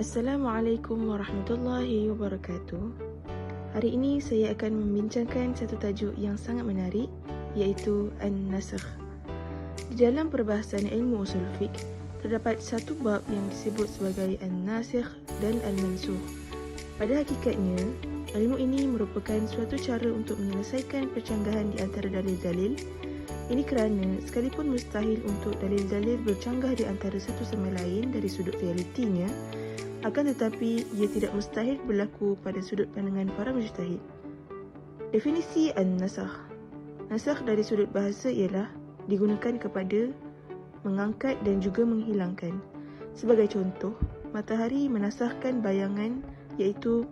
Assalamualaikum warahmatullahi wabarakatuh. Hari ini saya akan membincangkan satu tajuk yang sangat menarik, iaitu An-Nasakh. Di dalam perbahasan ilmu usul fiqh, terdapat satu bab yang disebut sebagai An-Nasikh dan Al-Mansukh. Pada hakikatnya, ilmu ini merupakan suatu cara untuk menyelesaikan percanggahan di antara dalil-dalil. Ini kerana sekalipun mustahil untuk dalil-dalil bercanggah di antara satu sama lain dari sudut realitinya, akan tetapi ia tidak mustahil berlaku pada sudut pandangan para mujtahid. Definisi An-Nasakh. Nasakh dari sudut bahasa ialah digunakan kepada mengangkat dan juga menghilangkan. Sebagai contoh, matahari menasahkan bayangan iaitu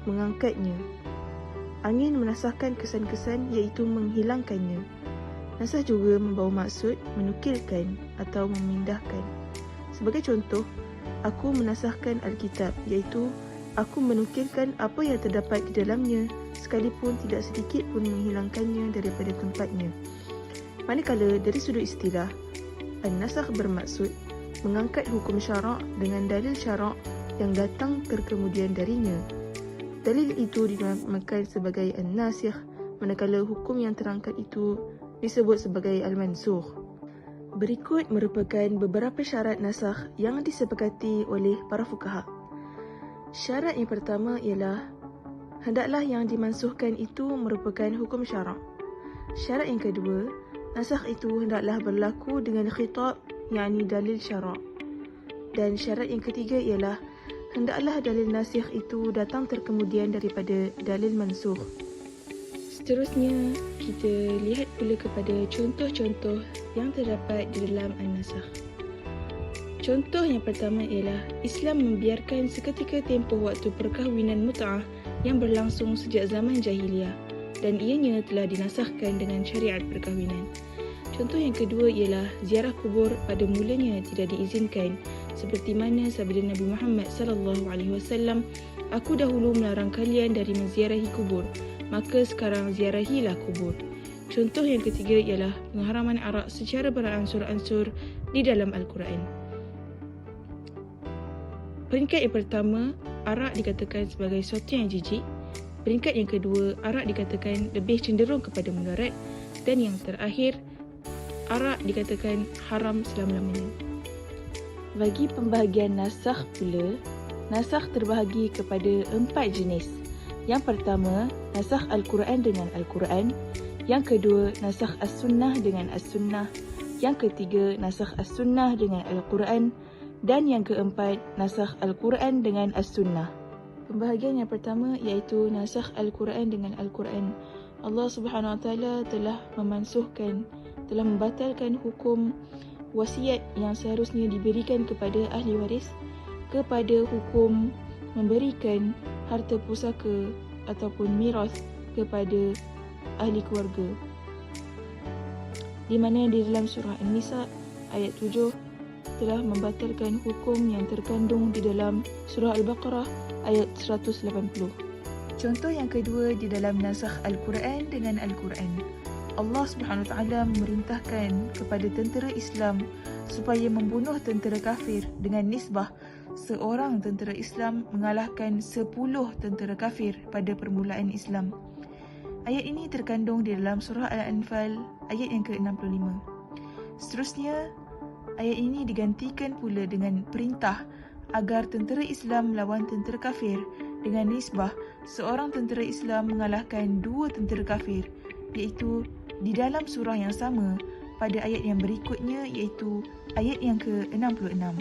mengangkatnya. Angin menasahkan kesan-kesan iaitu menghilangkannya. Nasakh juga membawa maksud menukilkan atau memindahkan. Sebagai contoh, aku menasahkan Alkitab, iaitu aku menukilkan apa yang terdapat di dalamnya sekalipun tidak sedikit pun menghilangkannya daripada tempatnya. Manakala dari sudut istilah, An-Nasakh bermaksud mengangkat hukum syarak dengan dalil syarak yang datang terkemudian darinya. Dalil itu dinamakan sebagai An-Nasikh, manakala hukum yang terangkat itu disebut sebagai Al-Mansukh. Berikut merupakan beberapa syarat nasakh yang disepakati oleh para fuqaha. Syarat yang pertama ialah hendaklah yang dimansuhkan itu merupakan hukum syarak. Syarat yang kedua, nasakh itu hendaklah berlaku dengan khitab, yakni dalil syarak. Dan syarat yang ketiga ialah hendaklah dalil nasikh itu datang terkemudian daripada dalil mansukh. Seterusnya, kita lihat pula kepada contoh-contoh yang terdapat di dalam An-Nasakh. Contoh yang pertama ialah Islam membiarkan seketika tempoh waktu perkahwinan mut'ah yang berlangsung sejak zaman jahiliyah dan ianya telah dinasahkan dengan syariat perkahwinan. Contoh yang kedua ialah ziarah kubur pada mulanya tidak diizinkan, seperti mana sabda Nabi Muhammad SAW, "Aku dahulu melarang kalian dari menziarahi kubur, maka sekarang ziarahilah kubur." Contoh yang ketiga ialah pengharaman arak secara beransur-ansur di dalam Al-Quran. Peringkat yang pertama, arak dikatakan sebagai sesuatu yang jijik. Peringkat yang kedua, arak dikatakan lebih cenderung kepada mudarat. Dan yang terakhir, arak dikatakan haram selama-lamanya. Bagi pembahagian nasakh pula, nasakh terbahagi kepada 4 jenis. Yang pertama, nasakh Al-Quran dengan Al-Quran. Yang kedua, nasakh As-Sunnah dengan As-Sunnah. Yang ketiga, nasakh As-Sunnah dengan Al-Quran. Dan yang keempat, nasakh Al-Quran dengan As-Sunnah. Pembahagian yang pertama iaitu nasakh Al-Quran dengan Al-Quran. Allah Subhanahu Wa Taala telah memansuhkan, telah membatalkan hukum wasiat yang seharusnya diberikan kepada ahli waris kepada hukum memberikan harta pusaka ataupun miras kepada ahli keluarga. Di mana di dalam surah An-Nisa ayat 7 telah membatalkan hukum yang terkandung di dalam surah Al-Baqarah ayat 180. Contoh yang kedua di dalam nasakh Al-Quran dengan Al-Quran. Allah Subhanahu Wa Taala memerintahkan kepada tentera Islam supaya membunuh tentera kafir dengan nisbah seorang tentera Islam mengalahkan 10 tentera kafir pada permulaan Islam. Ayat ini terkandung di dalam surah Al-Anfal ayat yang ke-65. Seterusnya, ayat ini digantikan pula dengan perintah agar tentera Islam melawan tentera kafir dengan nisbah seorang tentera Islam mengalahkan 2 tentera kafir, iaitu di dalam surah yang sama pada ayat yang berikutnya, iaitu ayat yang ke-66.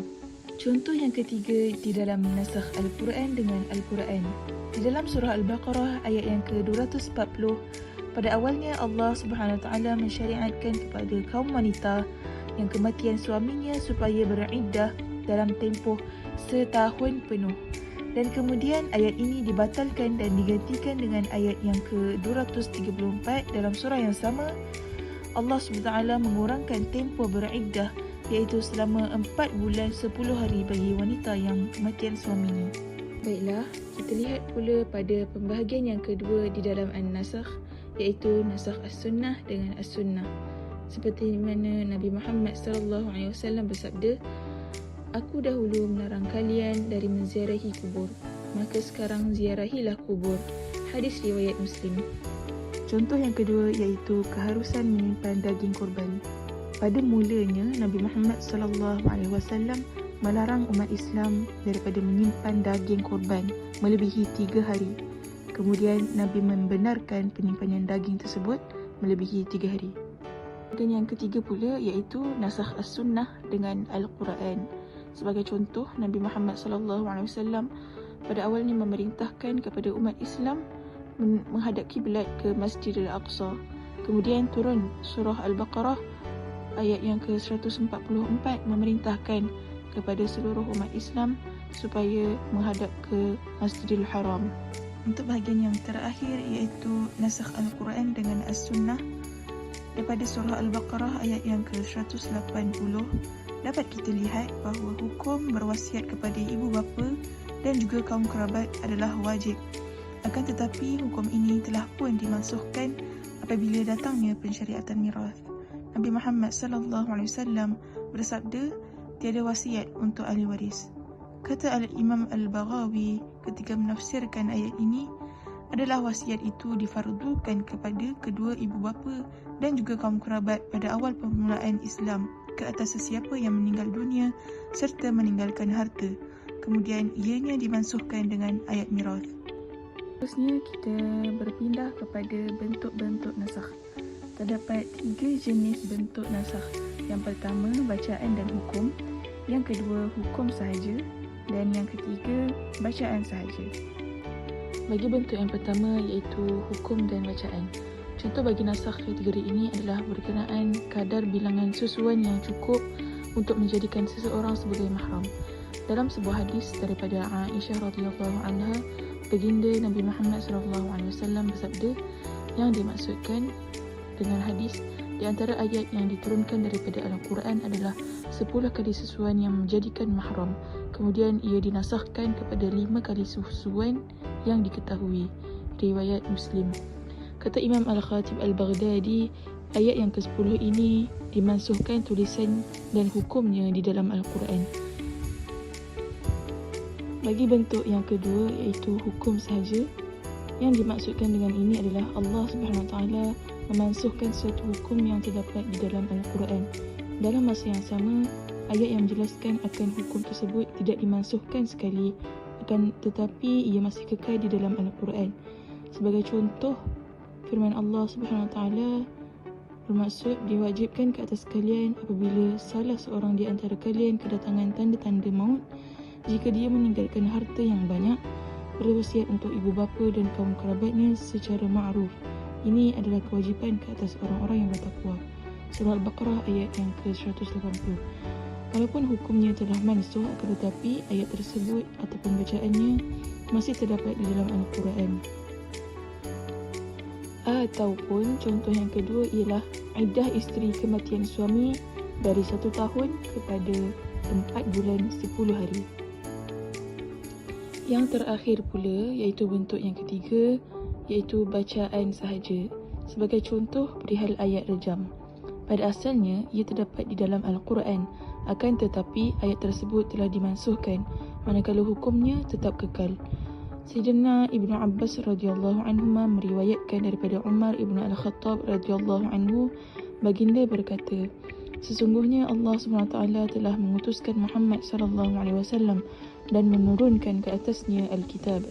Contoh yang ketiga di dalam nasakh Al-Quran dengan Al-Quran. Di dalam surah Al-Baqarah ayat yang ke-240, pada awalnya Allah Subhanahu Wa Taala mensyariatkan kepada kaum wanita yang kematian suaminya supaya beriddah dalam tempoh setahun penuh. Dan kemudian ayat ini dibatalkan dan digantikan dengan ayat yang ke-234 dalam surah yang sama. Allah SWT mengurangkan tempoh beriddah, iaitu selama 4 bulan 10 hari bagi wanita yang kematian suaminya. Baiklah, kita lihat pula pada pembahagian yang kedua di dalam An-Nasakh, iaitu nasakh As-Sunnah dengan As-Sunnah. Seperti mana Nabi Muhammad SAW bersabda, Aku dahulu melarang kalian dari menziarahi kubur, maka sekarang ziarahilah kubur. Hadis riwayat Muslim. Contoh yang kedua iaitu keharusan menyimpan daging korban. Pada mulanya Nabi Muhammad SAW melarang umat Islam daripada menyimpan daging korban melebihi 3 hari. Kemudian Nabi membenarkan penyimpanan daging tersebut melebihi 3 hari. Dan yang ketiga pula iaitu nasakh as-sunnah dengan Al-Quran. Sebagai contoh, Nabi Muhammad SAW pada awalnya memerintahkan kepada umat Islam menghadap kiblat ke Masjidil Aqsa. Kemudian turun surah Al-Baqarah ayat yang ke-144 memerintahkan kepada seluruh umat Islam supaya menghadap ke Masjidil Haram. Untuk bahagian yang terakhir iaitu nasakh Al-Quran dengan As-Sunnah. Daripada surah Al-Baqarah ayat yang ke-180 dapat kita lihat bahawa hukum berwasiat kepada ibu bapa dan juga kaum kerabat adalah wajib. Akan tetapi hukum ini telah pun dimansuhkan apabila datangnya pensyariatan mirath. Nabi Muhammad SAW bersabda, tiada wasiat untuk ahli waris. Kata Al-Imam Al-Baghawi ketika menafsirkan ayat ini, adalah wasiat itu difardukan kepada kedua ibu bapa dan juga kaum kerabat pada awal permulaan Islam ke atas sesiapa yang meninggal dunia serta meninggalkan harta. Kemudian ianya dimansuhkan dengan ayat mirath. Seterusnya kita berpindah kepada bentuk-bentuk nasakh. Terdapat 3 jenis bentuk nasakh. Yang pertama, bacaan dan hukum. Yang kedua, hukum sahaja. Dan yang ketiga, bacaan sahaja. Bagi bentuk yang pertama iaitu hukum dan bacaan. Contoh bagi nasakh kategori ini adalah berkenaan kadar bilangan susuan yang cukup untuk menjadikan seseorang sebagai mahram. Dalam sebuah hadis daripada Aisyah radhiyallahu anha, baginda Nabi Muhammad SAW bersabda, yang dimaksudkan dengan hadis di antara ayat yang diturunkan daripada Al-Quran adalah 10 kali susuan yang menjadikan mahram. Kemudian ia dinasahkan kepada 5 kali susuan yang diketahui. Riwayat Muslim. Kata Imam Al-Khatib Al-Baghdadi, ayat yang ke-10 ini dimansuhkan tulisan dan hukumnya di dalam Al-Quran. Bagi bentuk yang kedua iaitu hukum sahaja. Yang dimaksudkan dengan ini adalah Allah SWT memansuhkan suatu hukum yang terdapat di dalam Al-Quran. Dalam masa yang sama, ayat yang menjelaskan akan hukum tersebut tidak dimansuhkan sekali, akan tetapi ia masih kekal di dalam Al-Quran. Sebagai contoh, firman Allah SWT bermaksud diwajibkan ke atas kalian apabila salah seorang di antara kalian kedatangan tanda-tanda maut, jika dia meninggalkan harta yang banyak, berwasiat untuk ibu bapa dan kaum kerabatnya secara ma'ruf. Ini adalah kewajipan ke atas orang-orang yang bertakwa. Surah Al-Baqarah ayat yang ke-180. Walaupun hukumnya telah mansuh, akan tetapi ayat tersebut ataupun bacaannya masih terdapat di dalam Al-Quran. Ataupun contoh yang kedua ialah iddah isteri kematian suami dari 1 tahun kepada 4 bulan 10 hari. Yang terakhir pula iaitu bentuk yang ketiga iaitu bacaan sahaja. Sebagai contoh perihal ayat rejam. Pada asalnya ia terdapat di dalam Al-Quran, akan tetapi ayat tersebut telah dimansuhkan manakala hukumnya tetap kekal. Sayyidina Ibnu Abbas radhiyallahu anhuma meriwayatkan daripada Umar Ibnu Al-Khattab radhiyallahu anhu, baginda berkata, sesungguhnya Allah SWT telah mengutuskan Muhammad SAW dan menurunkan ke atasnya Alkitab.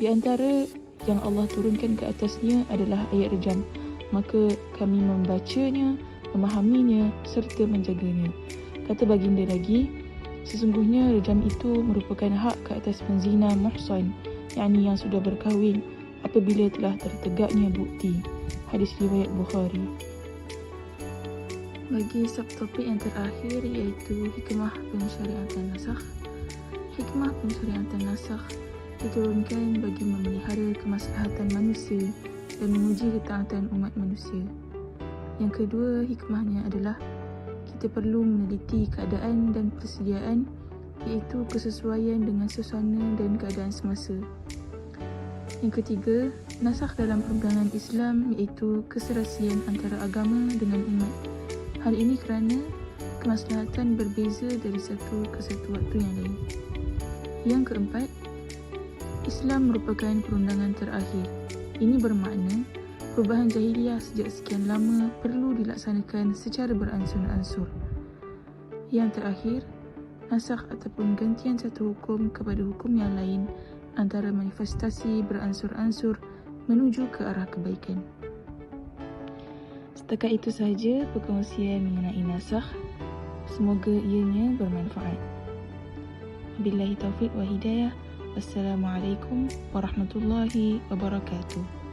Di antara yang Allah turunkan ke atasnya adalah ayat rejam. Maka kami membacanya, memahaminya serta menjaganya. Kata baginda lagi, sesungguhnya rejam itu merupakan hak ke atas penzina muhsan, yakni yang sudah berkahwin apabila telah tertegaknya bukti. Hadis riwayat Bukhari. Bagi subtopik yang terakhir iaitu hikmah pensyariatan nasakh. Hikmah pensyariatan nasakh diturunkan bagi memelihara kemaslahatan manusia dan menguji ketaatan umat manusia. Yang kedua, hikmahnya adalah kita perlu meneliti keadaan dan persediaan, iaitu kesesuaian dengan suasana dan keadaan semasa. Yang ketiga, nasakh dalam perundangan Islam iaitu keserasian antara agama dengan umat. Hal ini kerana kemaslahatan berbeza dari satu ke satu waktu yang lain. Yang keempat, Islam merupakan perundangan terakhir. Ini bermakna perubahan jahiliah sejak sekian lama perlu dilaksanakan secara beransur-ansur. Yang terakhir, nasakh ataupun gantian satu hukum kepada hukum yang lain antara manifestasi beransur-ansur menuju ke arah kebaikan. Setakat itu sahaja perkongsian mengenai nasakh. Semoga ianya bermanfaat. Wabillahi taufiq wa hidayah. Wassalamualaikum warahmatullahi wabarakatuh.